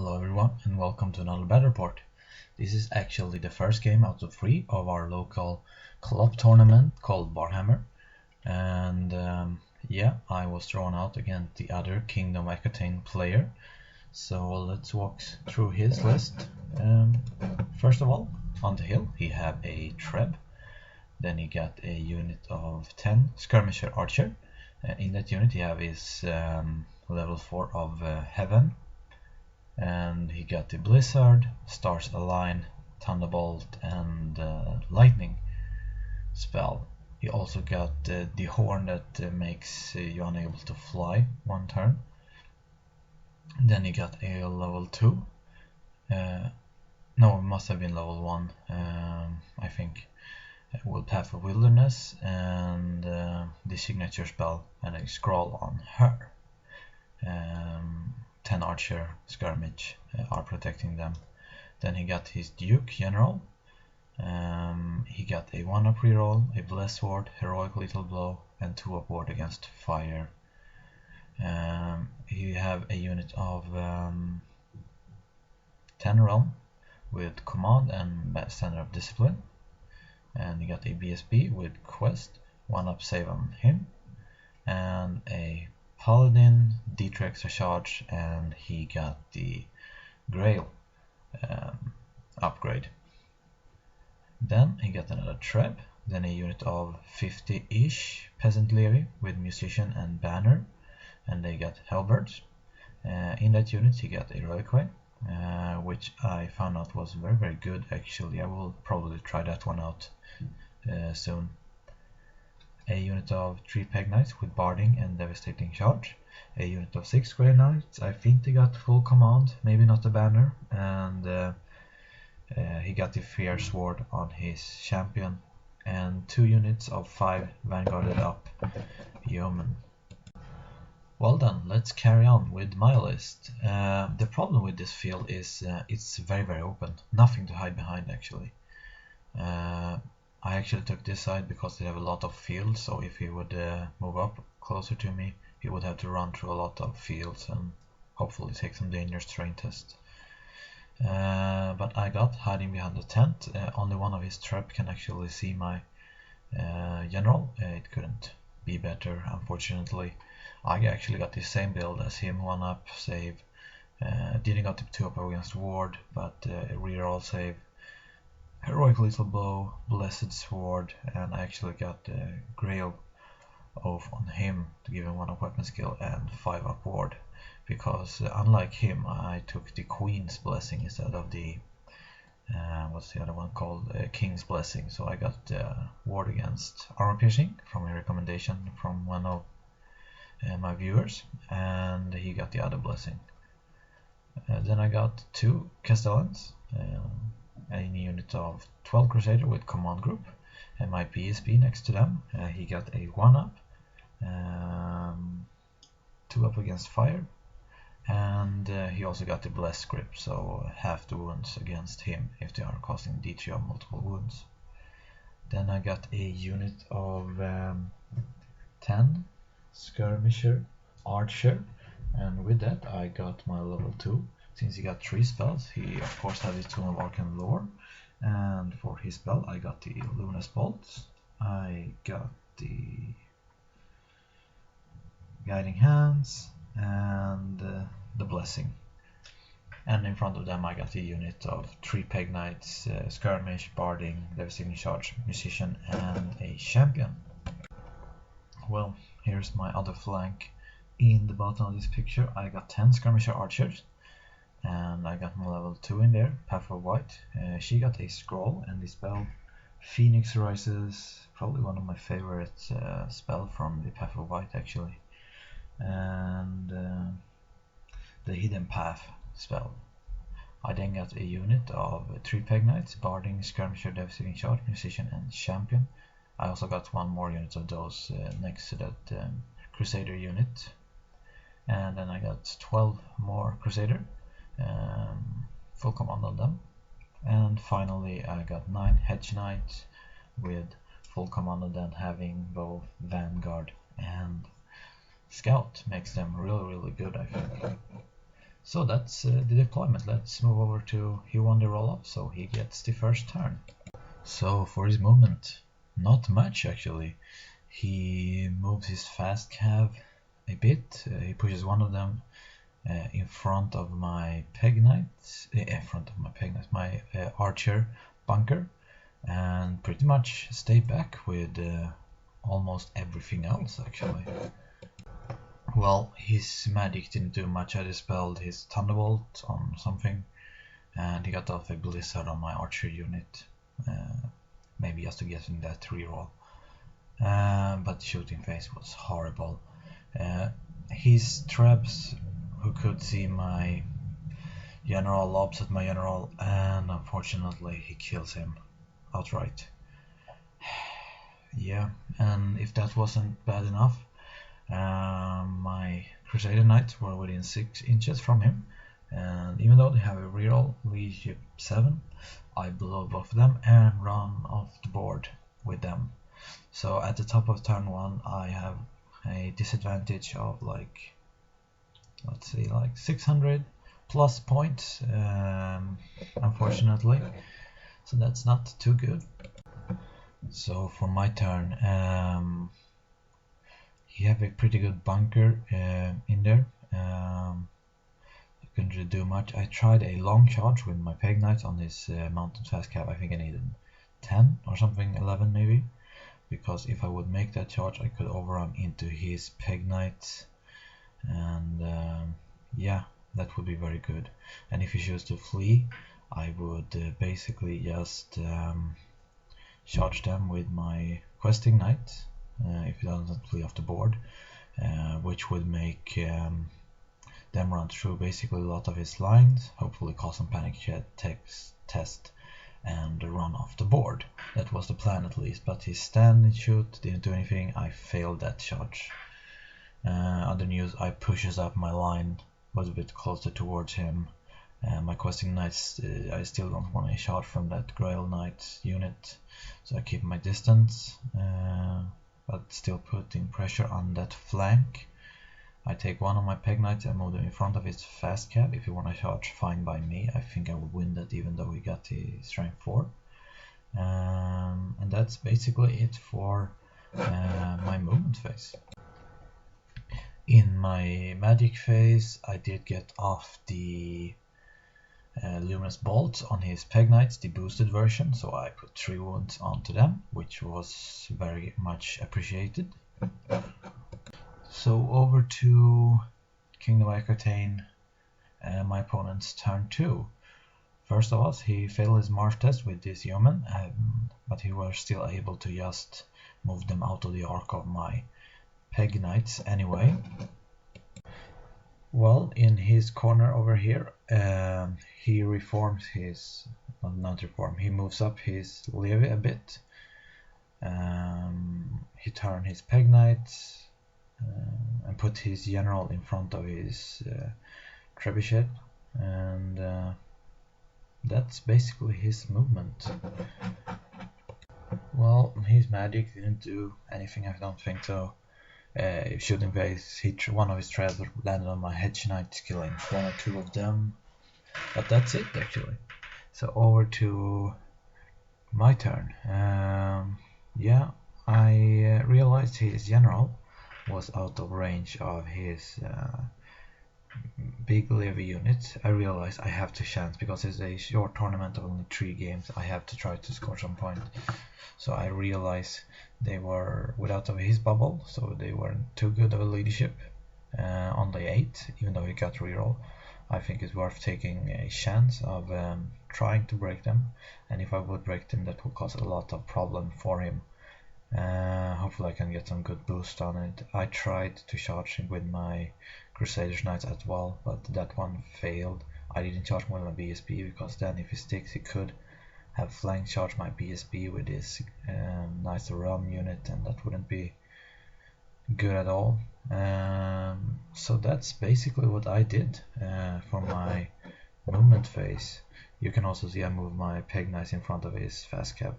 Hello everyone and welcome to another battle report. This is actually the first game out of 3 of our local club tournament called Barhammer, and yeah, I was thrown out against the other Kingdom Aquitaine player. So let's walk through his list. First of all, on the hill he have a Treb, then he got a unit of 10 Skirmisher Archer. In that unit he have his level 4 of Heaven, and he got the Blizzard, Stars Align, Thunderbolt, and Lightning spell. He also got the Horn that makes you unable to fly one turn. Then he got a level 2. No, it must have been level 1, I think, with Path of Wilderness, and the signature spell and a scroll on her. 10 archer skirmish are protecting them. Then he got his Duke General. He got a 1-up reroll, a Blessed Sword, Heroic Lethal Blow, and 2-up ward against fire. He have a unit of 10 realm with command and standard of discipline. And he got a BSB with quest, 1-up save on him, and a Paladin, D3 extra charge, and he got the Grail upgrade. Then he got another Treb, then a unit of 50-ish Peasant Levy with Musician and Banner, and they got Halberds. In that unit he got a Reliquary, which I found out was very good actually. I will probably try that one out soon. A unit of 3 Peg Knights with Barding and Devastating Charge, a unit of 6 Grey Knights. I think they got full command, maybe not a banner, and he got the Fierce Sword on his champion, and 2 units of 5 Vanguarded up Yeomen. Well done, let's carry on with my list. The problem with this field is it's very open, nothing to hide behind actually. I actually took this side because they have a lot of fields, so if he would move up closer to me, he would have to run through a lot of fields and hopefully take some dangerous terrain tests. But I got hiding behind the tent. Only one of his trap can actually see my general. It couldn't be better, unfortunately. I actually got the same build as him, 1-up save. Didn't got the 2-up against ward, but reroll save. Heroic Lethal Blow, Blessed Sword, and I actually got the Grail Oath on him to give him 1-up weapon skill and 5-up ward, because unlike him I took the Queen's Blessing instead of the what's the other one called, King's Blessing. So I got ward against armor piercing from a recommendation from one of my viewers, and he got the other blessing. Then I got 2 Castellans, a unit of 12 Crusader with command group, and my BSB next to them. He got a 1-up, 2-up against fire, and he also got the Blessed Grip, so half the wounds against him if they are causing D3 or multiple wounds. Then I got a unit of 10 Skirmisher Archer, and with that I got my level 2. Since he got 3 spells, he of course had his Tomb of Arcane Lore, and for his spell I got the Luminous Bolt, I got the Guiding Hands, and the Blessing. And in front of them I got a unit of 3 Peg Knights, Skirmish, Barding, Devastating Charge, Musician, and a Champion. Well, here's my other flank. In the bottom of this picture I got 10 Skirmisher Archers, and I got my level 2 in there, Path of White. She got a scroll and the spell Phoenix Rises, probably one of my favorite spell from the Path of White actually, and the Hidden Path spell. I then got a unit of 3 Peg Knights, Barding, Skirmisher, Devastating Charge, Musician, and Champion. I also got 1 more unit of those next to that Crusader unit, and then I got 12 more Crusader, full command on them, and finally I got 9 Hedge Knights with full command on them, having both Vanguard and Scout. Makes them really good, I think. So that's the deployment. Let's move over to he won the roll-up, so he gets the first turn. So for his movement, not much actually. He moves his fast cav a bit. He pushes one of them in front of my peg knights, my archer bunker, and pretty much stay back with almost everything else actually. Well, his magic didn't do much. I dispelled his thunderbolt on something, and he got off a blizzard on my archer unit, maybe just to get in that reroll. But the shooting phase was horrible. His traps, who could see my general, lobs at my general, and unfortunately he kills him outright. Yeah, and if that wasn't bad enough, my Crusader Knights were within 6 inches from him, and even though they have a reroll leadership 7, I blow both of them and run off the board with them. So at the top of turn 1 I have a disadvantage of like, let's see, like 600 plus points, unfortunately, so that's not too good. So for my turn, he have a pretty good bunker in there. I couldn't really do much. I tried a long charge with my peg knights on his mounted fast cap. I think I needed 10 or something, 11 maybe, because if I would make that charge I could overrun into his peg knights, and yeah, that would be very good. And if he chose to flee, I would basically just charge them with my questing knight if he doesn't flee off the board, which would make them run through basically a lot of his lines, hopefully cause some panic test, and run off the board. That was the plan at least, but his stand and shoot didn't do anything. I failed that charge. Other news, I pushes up my line, was a bit closer towards him. My questing knights, I still don't want a shot from that Grail Knight unit, so I keep my distance, but still putting pressure on that flank. I take one of my peg knights and move them in front of his fast cap. If you want to charge, fine by me. I think I will win that even though he got the strength 4. And that's basically it for my movement phase. In my magic phase, I did get off the luminous bolts on his peg knights, the boosted version, so I put 3 wounds onto them, which was very much appreciated. So over to Kingdom of Aquitaine, my opponent's turn 2. First of all, he failed his march test with this yeoman, but he was still able to just move them out of the arc of my peg knights anyway. Well, in his corner over here, he reforms his, he moves up his levy a bit. He turned his peg knights and put his general in front of his trebuchet, and that's basically his movement. Well, his magic didn't do anything, I don't think so. Shooting phase, one of his treads landed on my hedge knights, killing 1 or 2 of them, but that's it actually. So over to my turn. Yeah, I realized his general was out of range of his big levy unit. I realized I have to chance, because it's a short tournament of only 3 games. I have to try to score some point. So I realized they were without his bubble, so they weren't too good of a leadership. Only 8, even though he got reroll. I think it's worth taking a chance of trying to break them, and if I would break them, that would cause a lot of problem for him. Hopefully I can get some good boost on it. I tried to charge him with my Crusader's Knights as well, but that one failed. I didn't charge with my BSB, because then if he sticks, he could have flank charge my BSB with his Knights of Realm unit, and that wouldn't be good at all. So that's basically what I did for my movement phase. You can also see I moved my peg knights in front of his fast cap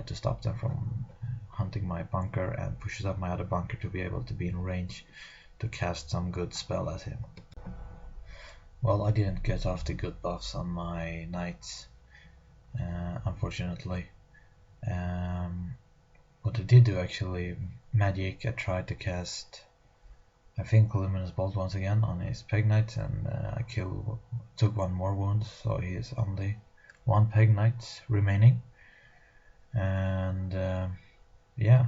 to stop them from hunting my bunker, and pushes up my other bunker to be able to be in range to cast some good spell at him. Well, I didn't get off the good buffs on my knights, unfortunately. What I did do actually, magic, I tried to cast, I think, Luminous Bolt once again on his Peg Knight, and I took one more wound, so he is only one Peg Knight remaining. And yeah,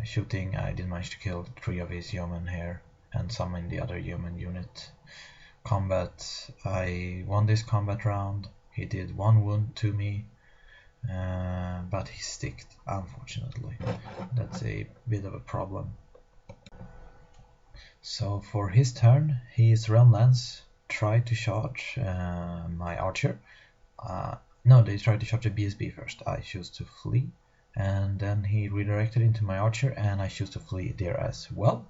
shooting, I did manage to kill 3 of his yeomen here and summon the other yeoman unit. Combat, I won this combat round. He did 1 wound to me, but he sticked, unfortunately. That's a bit of a problem. So for his turn, his Realm Lance tried to charge my archer. No, they tried to charge the BSB first. I choose to flee, and then he redirected into my archer, and I choose to flee there as well.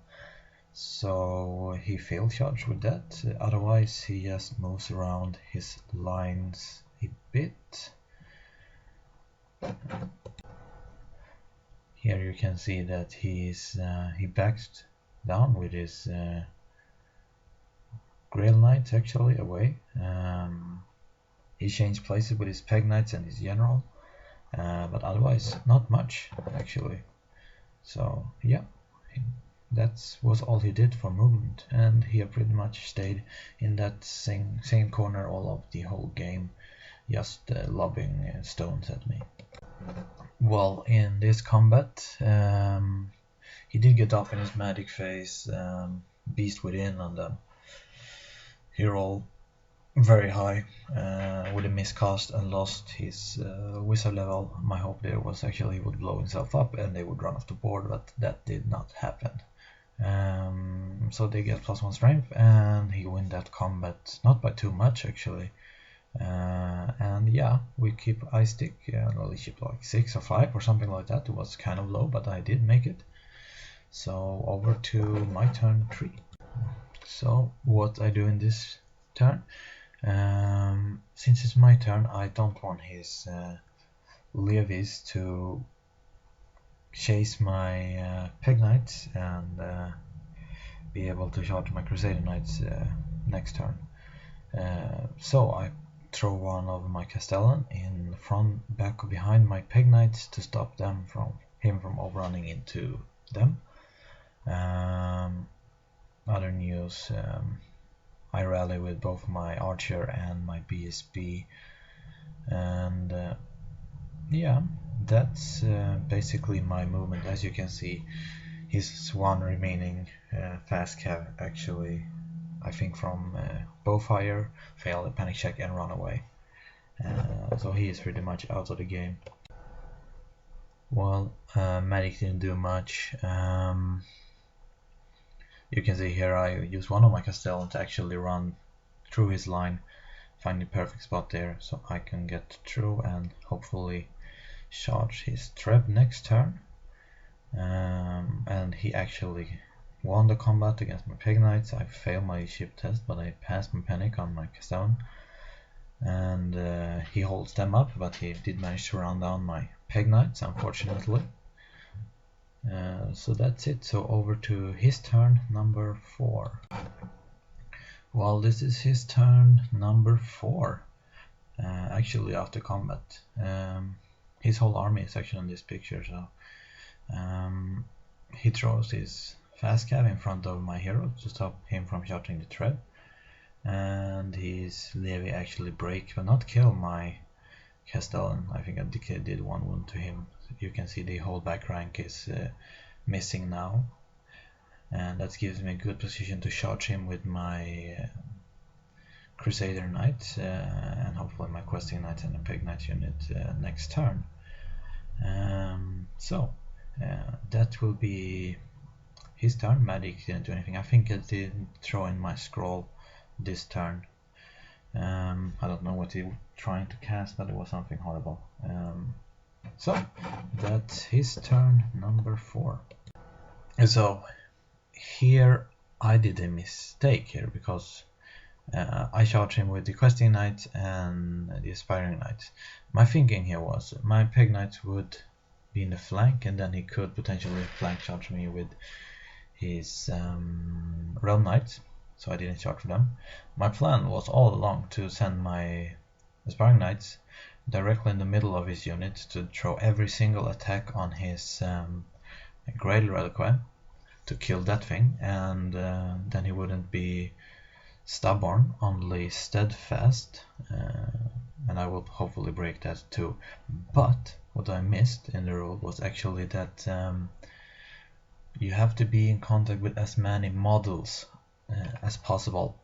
So he failed charge with that. Otherwise, he just moves around his lines a bit. Here you can see that he backed down with his Grail Knight actually away. He changed places with his Peg Knights and his General, but otherwise not much actually. So yeah, that was all he did for movement, and he pretty much stayed in that same corner all of the whole game, just lobbing stones at me. Well, in this combat, he did get up in his magic phase, Beast Within, and he rolled very high with a miscast and lost his wizard level. My hope there was actually he would blow himself up and they would run off the board, but that did not happen. So they get +1 strength, and he win that combat, not by too much actually. And yeah, we keep Ice Stick, well, he shipped like 6 or 5 or something like that. It was kind of low, but I did make it. So over to my turn 3. So what I do in this turn, since it's my turn, I don't want his levies to chase my Peg Knights and be able to charge my Crusader Knights next turn. So I throw one of my Castellan in front, back, or behind my Peg Knights to stop him from overrunning into them. Other news, I rally with both my Archer and my BSB, and yeah, that's basically my movement. As you can see, his one remaining fast cav actually, I think from Bowfire, failed a panic check and run away. So he is pretty much out of the game. Well, Medic didn't do much. You can see here I use one of my Castellan to actually run through his line, find the perfect spot there so I can get through and hopefully charge his Treb next turn. And he actually won the combat against my Peg Knights. I failed my ship test, but I passed my panic on my Castellan, and he holds them up, but he did manage to run down my Peg Knights, unfortunately. So that's it. So over to his turn number 4. Well, this is his turn number 4, actually after combat. His whole army is actually in this picture, so he throws his fast cav in front of my hero to stop him from charging the Treb, and his levy actually break but not kill my Castellan. I think I did 1 wound to him. You can see the whole back rank is missing now, and that gives me a good position to charge him with my Crusader Knight and hopefully my Questing Knight and a Peg Knight unit next turn. So that will be his turn. Magic didn't do anything. I think I didn't throw in my scroll this turn. I don't know what he was trying to cast, but it was something horrible. So that's his turn number 4. So here I did a mistake here because I charged him with the Questing Knight and the Aspiring Knight. My thinking here was my Peg Knight would be in the flank, and then he could potentially flank charge me with his Realm Knight. so I didn't charge for them. My plan was all along to send my Aspiring Knights directly in the middle of his unit to throw every single attack on his Grail Reliquary to kill that thing, and then he wouldn't be stubborn, only steadfast, and I will hopefully break that too. But what I missed in the rule was actually that you have to be in contact with as many models as possible.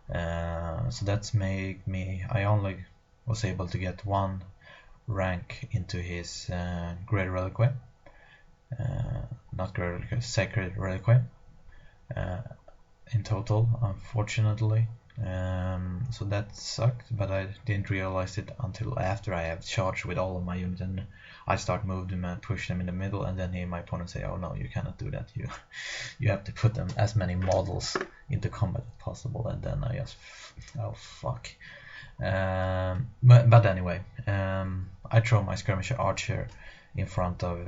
So that's made me, I only was able to get 1 rank into his Great Reliquary, not Great Reliquary, Sacred Reliquary in total, unfortunately. So that sucked, but I didn't realize it until after I have charged with all of my units and I start move them and push them in the middle, and then my opponent say, oh no, you cannot do that, you have to put them as many models into combat as possible, and then I just, oh fuck. But anyway, I throw my skirmisher archer in front of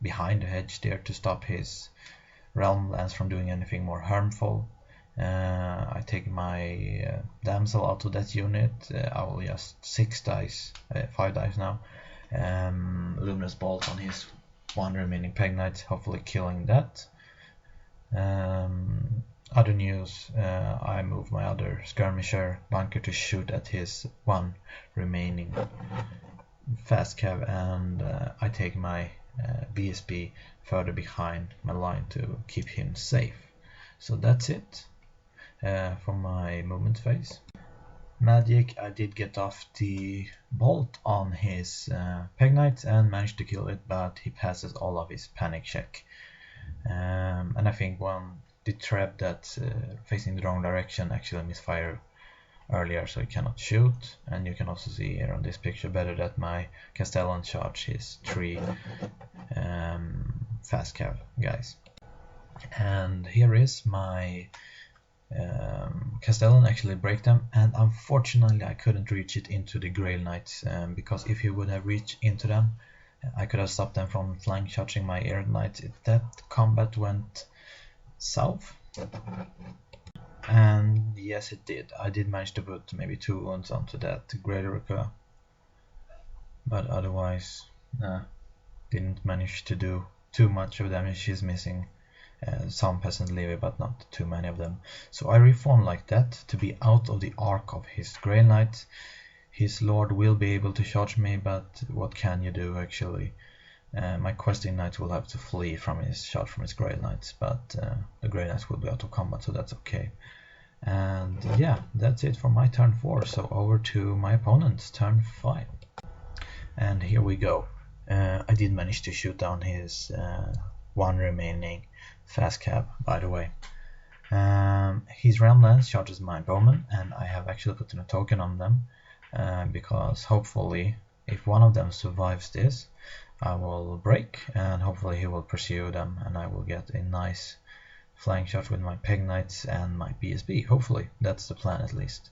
behind the hedge there to stop his realm lance from doing anything more harmful. I take my damsel out of that unit. I will just 6 dice, 5 dice now. Luminous bolt on his 1 remaining Peg Knight, hopefully killing that. Other news, I move my other skirmisher bunker to shoot at his 1 remaining fast cav, and I take my BSB further behind my line to keep him safe. So that's it for my movement phase. Magic, I did get off the bolt on his Peg Knight and managed to kill it, but he passes all of his panic check. And I think the trap that's facing the wrong direction actually misfired earlier, so he cannot shoot. And you can also see here on this picture better that my Castellan charged his 3 fast cav guys. And here is my Castellan actually break them, and unfortunately I couldn't reach it into the Grail Knights, because if he would have reached into them, I could have stopped them from flank charging my Air Knights. That combat went south, and yes it did. I did manage to put maybe 2 wounds onto that Great Reliquary, but otherwise didn't manage to do too much of damage. She's missing some peasant levy, but not too many of them. So I reform like that to be out of the arc of his Grail Knight. His lord will be able to charge me, but what can you do actually? My questing knights will have to flee from his charge from his Grail Knights, but the Grail Knights will be out of combat, so that's okay. And yeah, that's it for my turn 4. So over to my opponent's turn 5. And here we go. I did manage to shoot down his 1 remaining fast cab, by the way. His Realm Lance charges my bowman, and I have actually put in a token on them, because hopefully if one of them survives this, I will break, and hopefully he will pursue them, and I will get a nice flank charge with my Peg Knights and my BSB. Hopefully, that's the plan at least,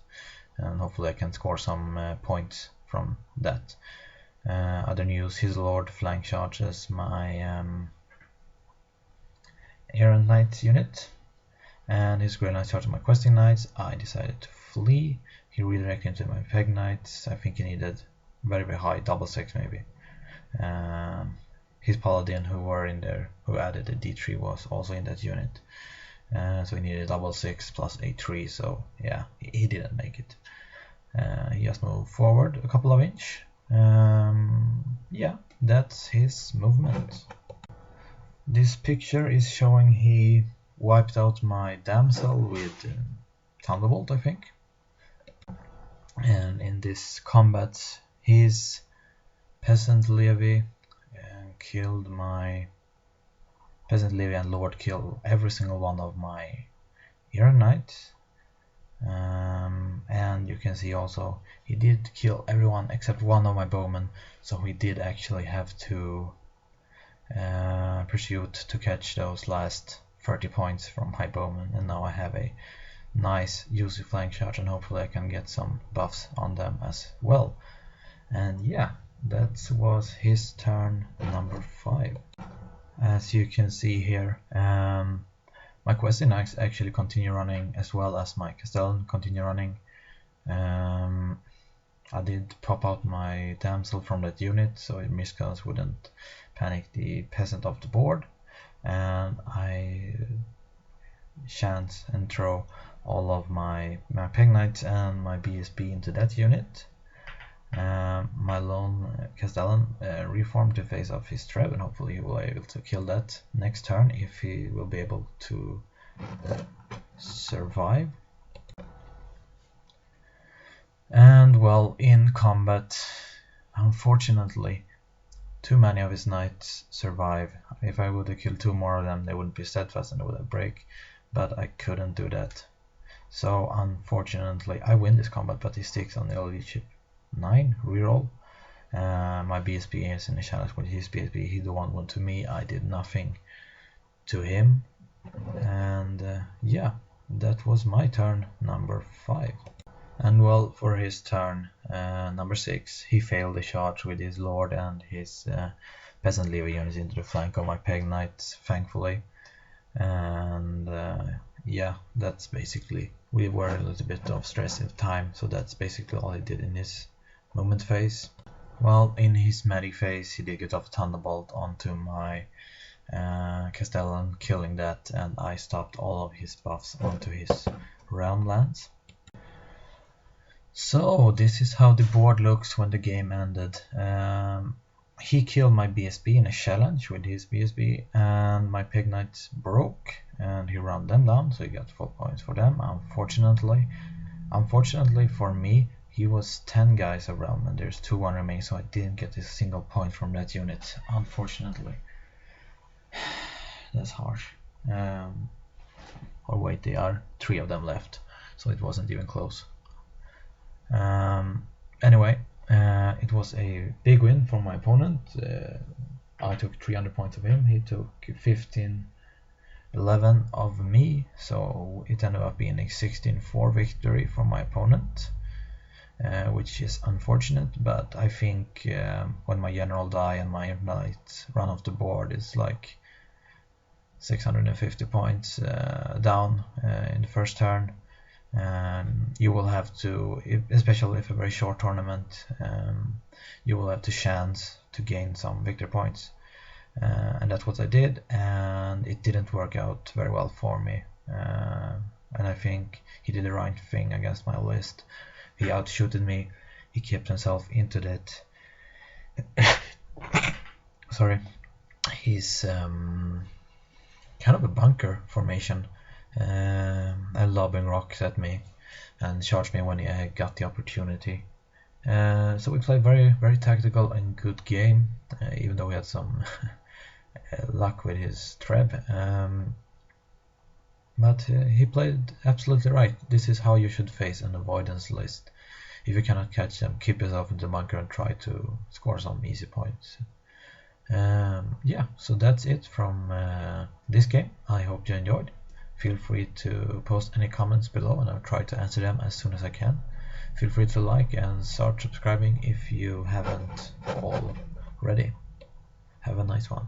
and hopefully I can score some points from that. Other news, his lord flank charges my Errant Knight unit, and his Grey Knight charged my Questing Knights. I decided to flee. He redirected into my Peg Knights. I think he needed very, very high, double 6 maybe. His Paladin who were in there, who added a D3, was also in that unit. So he needed double 6 plus a 3, so yeah, he didn't make it. He just moved forward a couple of inch. Yeah, that's his movement. This picture is showing he wiped out my damsel with Thunderbolt, I think. And in this combat, his peasant levy killed my peasant levy, and lord killed every single one of my Iron Knights. And you can see also he did kill everyone except one of my bowmen, so he did actually have to pursue to catch those last 30 points from my bowman, and now I have a nice juicy flank charge, and hopefully I can get some buffs on them as well. And yeah, that was his turn number 5. As you can see here, my My quest knights actually continue running as well as my castellan continue running. I did pop out my damsel from that unit so miscons wouldn't panic the peasant off the board, and I chance and throw all of my peg knights and my BSB into that unit. My lone castellan reformed to face off his treb, and hopefully he will be able to kill that next turn if he will be able to survive. And well, in combat, unfortunately, too many of his knights survive. If I would have killed 2 more of them, they wouldn't be steadfast and they would have break, but I couldn't do that. So unfortunately, I win this combat, but he sticks on the leadership 9 reroll. My BSB is in the challenge with his BSB. He the one went to me. I did nothing to him, and yeah, that was my turn number 5. And well, for his turn number 6, he failed the charge with his lord and his peasant lever units into the flank of my peg knights, thankfully. And yeah, that's basically, we were a little bit of stress in time, so that's basically all he did in his movement phase. Well, in his medic phase, he did get off a thunderbolt onto my castellan, killing that, and I stopped all of his buffs onto his realm lands. So this is how the board looks when the game ended. He killed my BSB in a challenge with his BSB, and my peg knights broke, and he ran them down, so he got 4 points for them. Unfortunately for me, he was 10 guys around, and there's 2-1 remaining, so I didn't get a single point from that unit, unfortunately. That's harsh. Or wait, there are 3 of them left, so it wasn't even close. Anyway, it was a big win for my opponent. I took 300 points of him, he took 11 of me, so it ended up being a 16-4 victory for my opponent, which is unfortunate, but I think when my general die and my knights run off the board, it's like 650 points down in the first turn. You will have to, especially if a very short tournament, you will have to chance to gain some victory points, and that's what I did, and it didn't work out very well for me, and I think he did the right thing against my list. He outshooted me, he kept himself into that sorry, he's kind of a bunker formation, and lobbing rocks at me and charged me when I got the opportunity. So we played very tactical and good game, even though we had some luck with his treb, but he played absolutely right. This is how you should face an avoidance list. If you cannot catch them, keep yourself in the bunker and try to score some easy points. Yeah, so that's it from this game. I hope you enjoyed. Feel free to post any comments below and I'll try to answer them as soon as I can. Feel free to like and start subscribing if you haven't already. Have a nice one.